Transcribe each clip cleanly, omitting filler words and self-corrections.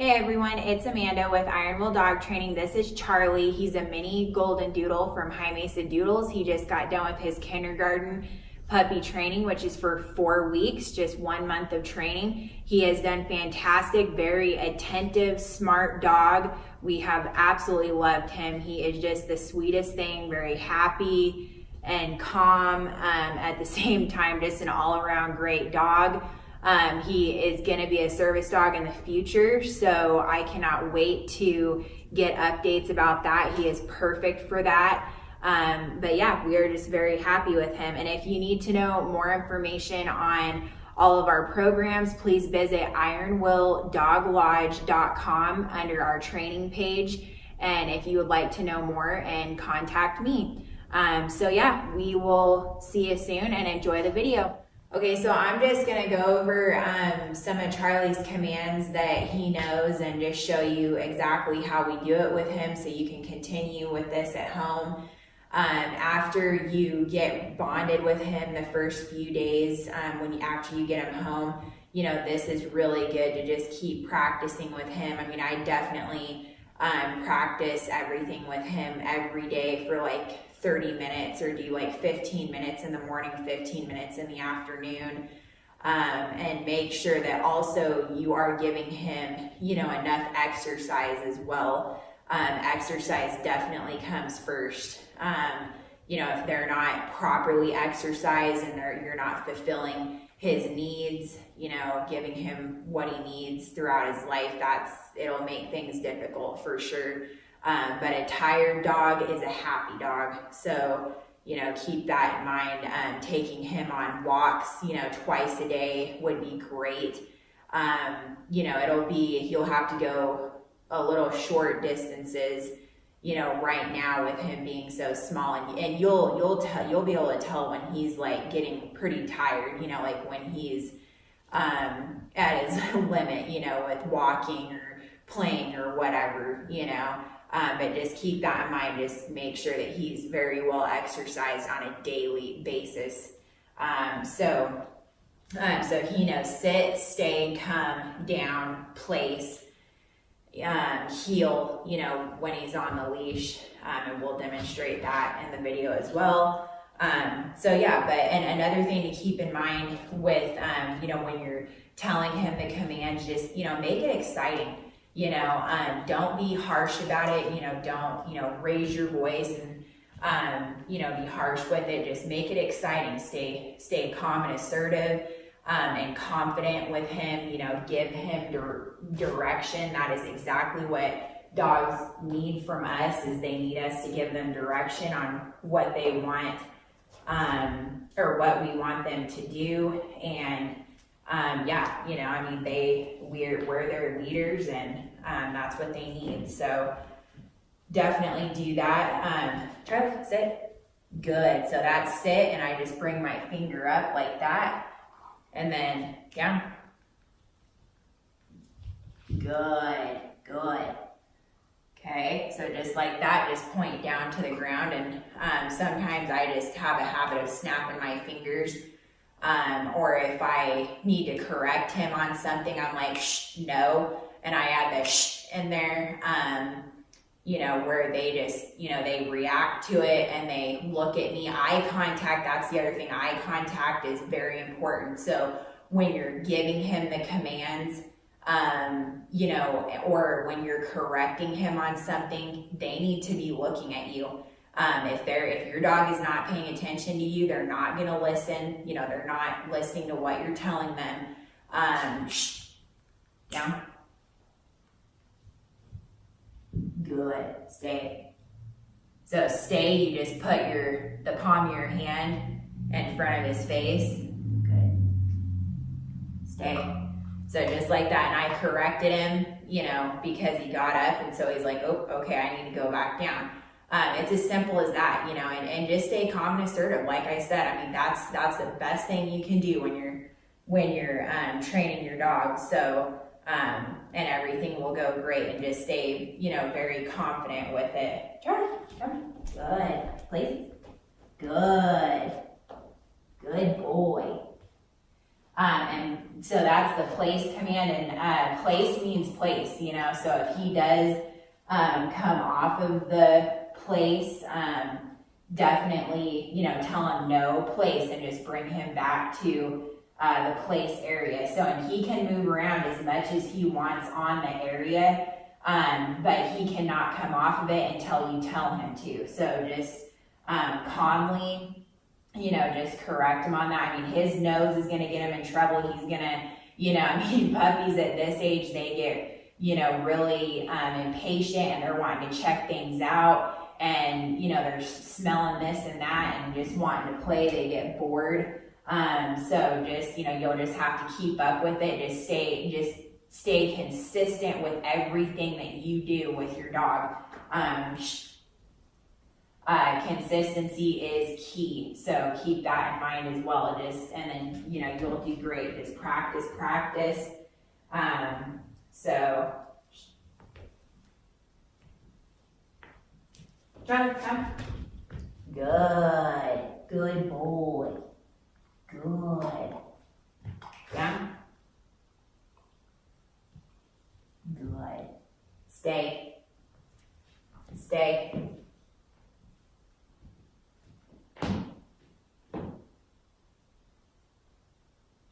Hey everyone, it's Amanda with Iron Will Dog Training. This is Charlie. He's a mini Goldendoodle from Mesa Doodles. He just got done with his kindergarten puppy training, which is for 4 weeks, just 1 month of training. He has done fantastic, very attentive, smart dog. We have absolutely loved him. He is just the sweetest thing, very happy and calm, at the same time, just an all-around great dog. He is going to be a service dog in the future, so I cannot wait to get updates about that. He is perfect for that. But yeah, we are just very happy with him. And if you need to know more information on all of our programs, please visit ironwilldoglodge.com under our training page. And if you would like to know more, and contact me. So yeah, we will see you soon and enjoy the video. Okay, so I'm just gonna go over some of Charlie's commands that he knows and just show you exactly how we do it with him so you can continue with this at home. After you get bonded with him the first few days, after you get him home, you know, this is really good to just keep practicing with him. I mean, I definitely practice everything with him every day for like 30 minutes, or do like 15 minutes in the morning, 15 minutes in the afternoon, and make sure that also you are giving him, you know, enough exercise as well. Exercise definitely comes first. You know, if they're not properly exercised and you're not fulfilling his needs, you know, giving him what he needs throughout his life, it'll make things difficult for sure. But a tired dog is a happy dog. So, you know, keep that in mind. Taking him on walks, you know, twice a day would be great. You know, you'll have to go a little short distances, you know, right now with him being so small, and you'll be able to tell when he's like getting pretty tired, you know, like when he's, at his limit, you know, with walking or playing or whatever, you know. But just keep that in mind. Just make sure that he's very well exercised on a daily basis. So he knows sit, stay, come, down, place, heel, you know, when he's on the leash. And we'll demonstrate that in the video as well. So yeah, and another thing to keep in mind with, you know, when you're telling him the commands, just, you know, make it exciting. You know, don't be harsh about it. You know, don't, you know, raise your voice and, you know, be harsh with it. Just make it exciting. Stay calm and assertive, and confident with him. You know, give him direction. That is exactly what dogs need from us, is they need us to give them direction on what they want, or what we want them to do. And yeah, you know, I mean, we're their leaders, and that's what they need. So definitely do that. Charlie, sit. Good. So that's sit, and I just bring my finger up like that, and then down. Good. Okay, so just like that, just point down to the ground, and sometimes I just have a habit of snapping my fingers. Or if I need to correct him on something, I'm like, shh, no. And I add the shh in there, you know, where they just, you know, they react to it and they look at me. Eye contact, that's the other thing. Eye contact is very important. So when you're giving him the commands, you know, or when you're correcting him on something, they need to be looking at you. If your dog is not paying attention to you, they're not going to listen. You know, they're not listening to what you're telling them. Shh. Down. Good. Stay. So stay, you just put the palm of your hand in front of his face. Good. Stay. So just like that, and I corrected him, you know, because he got up, and so he's like, oh, okay, I need to go back down. It's as simple as that, you know, and just stay calm and assertive. Like I said, I mean, that's the best thing you can do when you're training your dog. So, and everything will go great, and just stay, you know, very confident with it. Charlie, good, place, good boy. And so that's the place command, and place means place, you know, so if he does come off of the place, definitely, you know, tell him no place and just bring him back to the place area. So, and he can move around as much as he wants on the area, but he cannot come off of it until you tell him to. So just calmly, you know, just correct him on that. I mean, his nose is going to get him in trouble. He's going to, you know, I mean, puppies at this age, they get, you know, really impatient, and they're wanting to check things out, and, you know, they're smelling this and that and just wanting to play. They get bored. So just, you know, you'll just have to keep up with it. Just stay consistent with everything that you do with your dog. Consistency is key, so keep that in mind as well. And then, you know, you'll do great. Just practice. So, Charlie, come. Good boy. Good. Yeah. Good. Stay.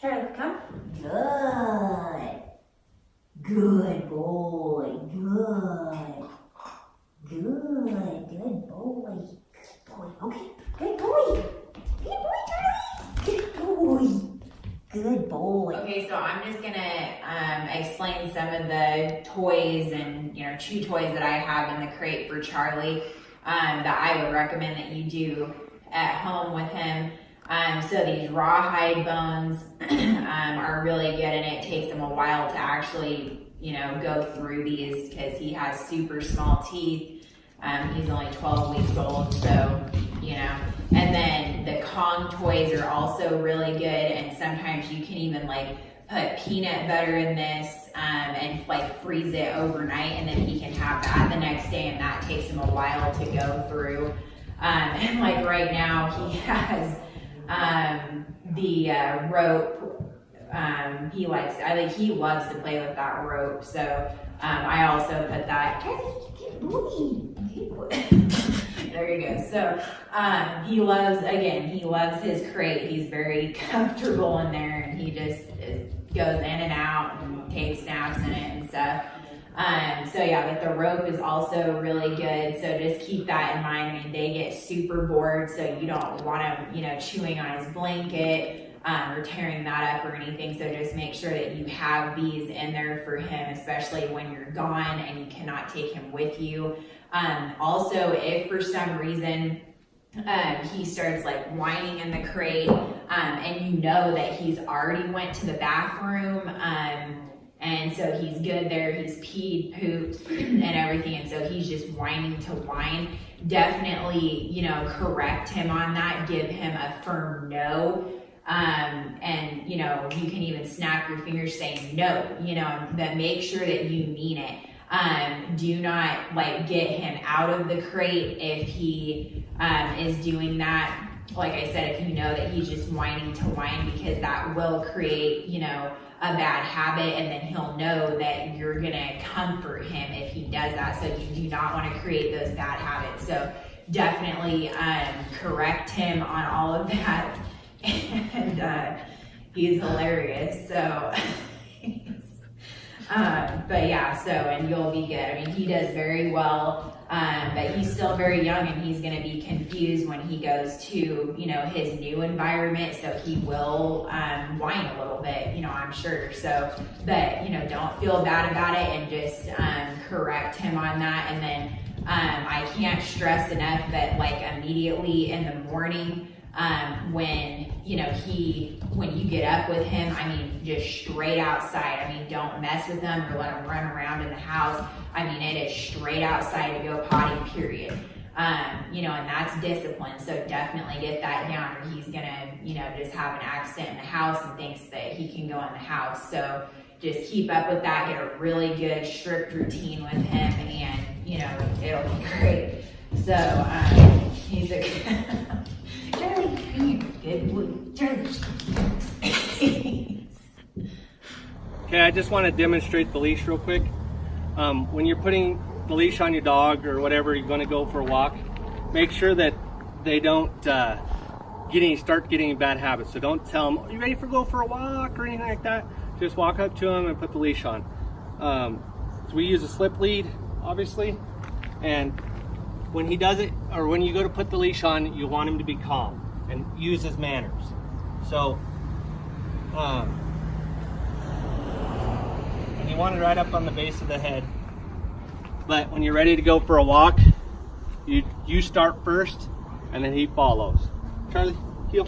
Charlie, come. Good boy. Good boy. Okay. Good boy, Charlie. Good boy. Okay, so I'm just gonna explain some of the toys and, you know, chew toys that I have in the crate for Charlie that I would recommend that you do at home with him. So these rawhide bones are really good, and it takes him a while to actually, you know, go through these because he has super small teeth. He's only 12 weeks old, so, you know. And then the Kong toys are also really good, and sometimes you can even like put peanut butter in this and like freeze it overnight, and then he can have that the next day, and that takes him a while to go through. And like right now he has the rope. He loves to play with that rope, so I also put that. There you go. So he loves his crate. He's very comfortable in there, and he just goes in and out and takes naps in it and stuff. So yeah, but the rope is also really good. So just keep that in mind. I mean, they get super bored, so you don't want them, you know, chewing on his blanket or tearing that up or anything. So just make sure that you have these in there for him, especially when you're gone and you cannot take him with you. Also, if for some reason he starts like whining in the crate, and you know that he's already went to the bathroom, and so he's good there, he's peed, pooped, and everything, and so he's just whining to whine, definitely, you know, correct him on that, give him a firm no. And, you know, you can even snap your fingers saying no, you know, but make sure that you mean it. Do not like get him out of the crate if he is doing that. Like I said, if you know that he's just whining to whine, because that will create, you know, a bad habit, and then he'll know that you're gonna comfort him if he does that. So you do not want to create those bad habits. So definitely correct him on all of that. And he's hilarious. So but yeah, so, and you'll be good. I mean, he does very well, but he's still very young, and he's going to be confused when he goes to, you know, his new environment. So he will whine a little bit, you know, I'm sure. So, but, you know, don't feel bad about it, and just correct him on that. And then I can't stress enough that like immediately in the morning, when, you know, when you get up with him, I mean, just straight outside. I mean, don't mess with him or let him run around in the house. I mean, it is straight outside to go potty, period. You know, and that's discipline. So definitely get that down, or he's gonna, you know, just have an accident in the house and thinks that he can go in the house. So just keep up with that, get a really good strict routine with him, and, you know, it'll be great. So, he's a Charlie, come here. Good boy. Charlie. Okay, I just want to demonstrate the leash real quick. When you're putting the leash on your dog or whatever, you're going to go for a walk, make sure that they don't start getting bad habits. So don't tell them, are you ready for go for a walk or anything like that? Just walk up to them and put the leash on. So we use a slip lead, obviously, and when he does it, or when you go to put the leash on, you want him to be calm and use his manners. So and you want it right up on the base of the head. But when you're ready to go for a walk, you start first, and then he follows. Charlie, heel.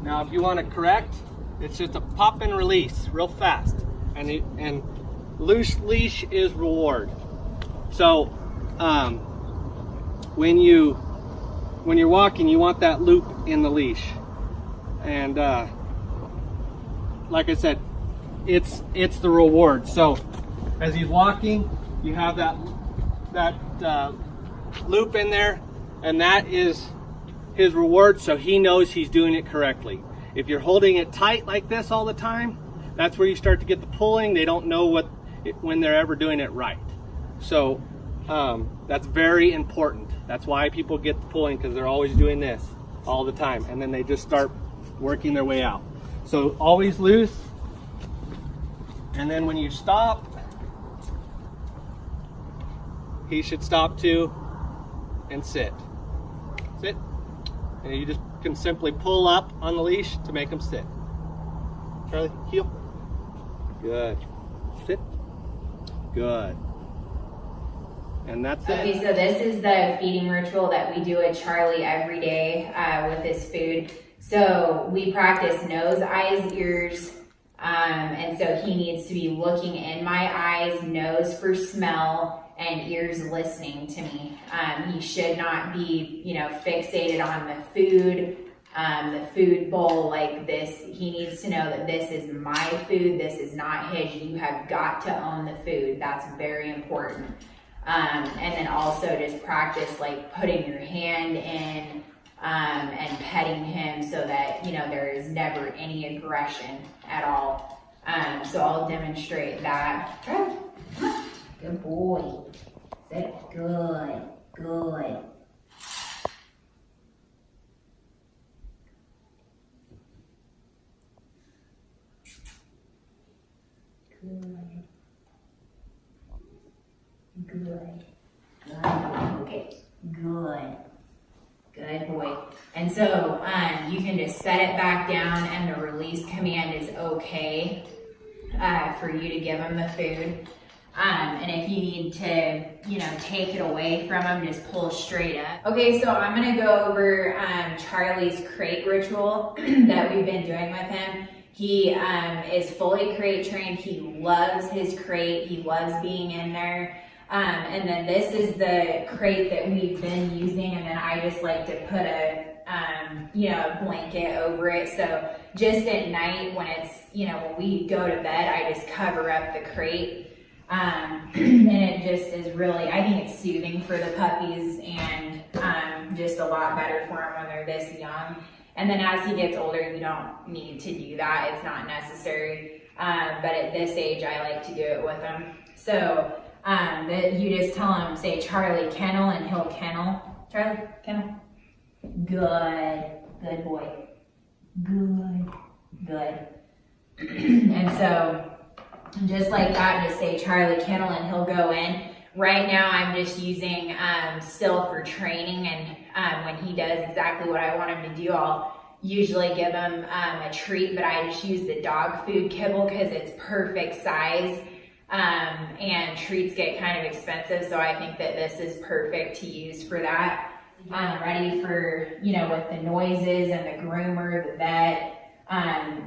Now, if you want to correct, it's just a pop and release, real fast, and loose leash is reward. So, when you're walking, you want that loop in the leash, and like I said, it's the reward. So as he's walking, you have that loop in there, and that is his reward, so he knows he's doing it correctly. If you're holding it tight like this all the time, that's where you start to get the pulling. They don't know when they're ever doing it right. So that's very important. That's why people get the pulling, because they're always doing this all the time, and then they just start working their way out. So always loose, and then when you stop, he should stop too and sit. Sit. And you just can simply pull up on the leash to make him sit. Charlie, heel. Good. Sit. Good. And that's it. Okay, so this is the feeding ritual that we do with Charlie every day with his food. So we practice nose, eyes, ears, and so he needs to be looking in my eyes, nose for smell, and ears listening to me. He should not be, fixated on the food bowl like this. He needs to know that this is my food, this is not his. You have got to own the food. That's very important. And then also just practice like putting your hand in and petting him so that, there is never any aggression at all. So I'll demonstrate that. Good boy. Say good, good. Good. Okay. Good. Good boy. And so you can just set it back down, and the release command is okay for you to give him the food. And if you need to, take it away from him, just pull straight up. Okay, so I'm gonna go over Charlie's crate ritual that we've been doing with him. He is fully crate trained. He loves his crate. He loves being in there. And then this is the crate that we've been using, and then I just like to put a blanket over it. So just at night when it's, when we go to bed, I just cover up the crate. And it just is really, I think it's soothing for the puppies, and just a lot better for them when they're this young. And then as he gets older, you don't need to do that. It's not necessary. But at this age, I like to do it with him. So you just tell him, say, Charlie, kennel, and he'll kennel. Charlie, kennel. Good. Good boy. Good. Good. And so just like that, just say Charlie, kennel, and he'll go in. Right now I'm just using still for training, and when he does exactly what I want him to do, I'll usually give him a treat, but I just use the dog food kibble because it's perfect size, and treats get kind of expensive, so I think that this is perfect to use for that. Ready for, with the noises and the groomer, the vet.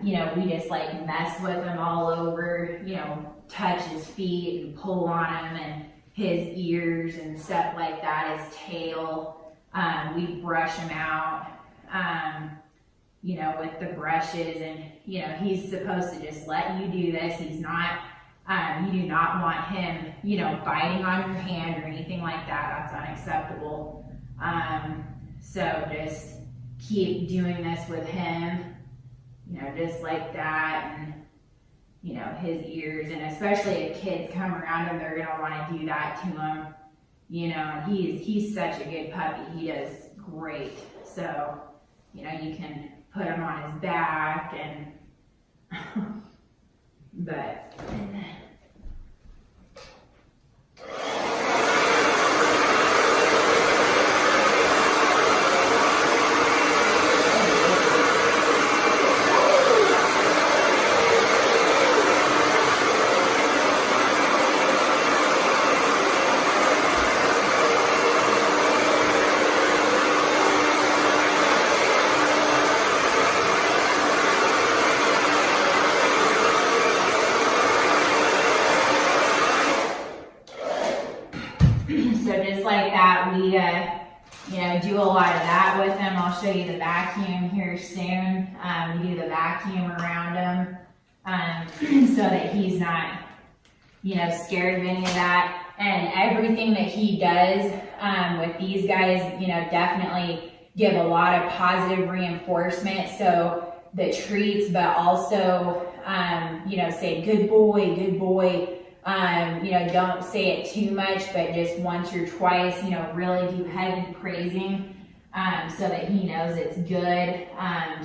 We just like mess with him all over, touch his feet and pull on him, and his ears and stuff like that, his tail. We brush him out, with the brushes, and, he's supposed to just let you do this. He's not, you do not want him, biting on your hand or anything like that. That's unacceptable. So just, keep doing this with him, you know, just like that, and you know, his ears, and especially if kids come around him, they're gonna want to do that to him, you know. And he's such a good puppy. He does great. So, you know, you can put him on his back and but so just like that, we you know, do a lot of that with him. I'll show you the vacuum here soon. We do the vacuum around him so that he's not, you know, scared of any of that. And everything that he does with these guys, you know, definitely give a lot of positive reinforcement. So the treats, but also, you know, say good boy, good boy. You know, don't say it too much, but just once or twice, you know, really do heavy praising so that he knows it's good.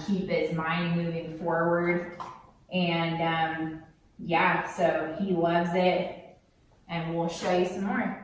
Keep his mind moving forward. And yeah, so he loves it, and we'll show you some more.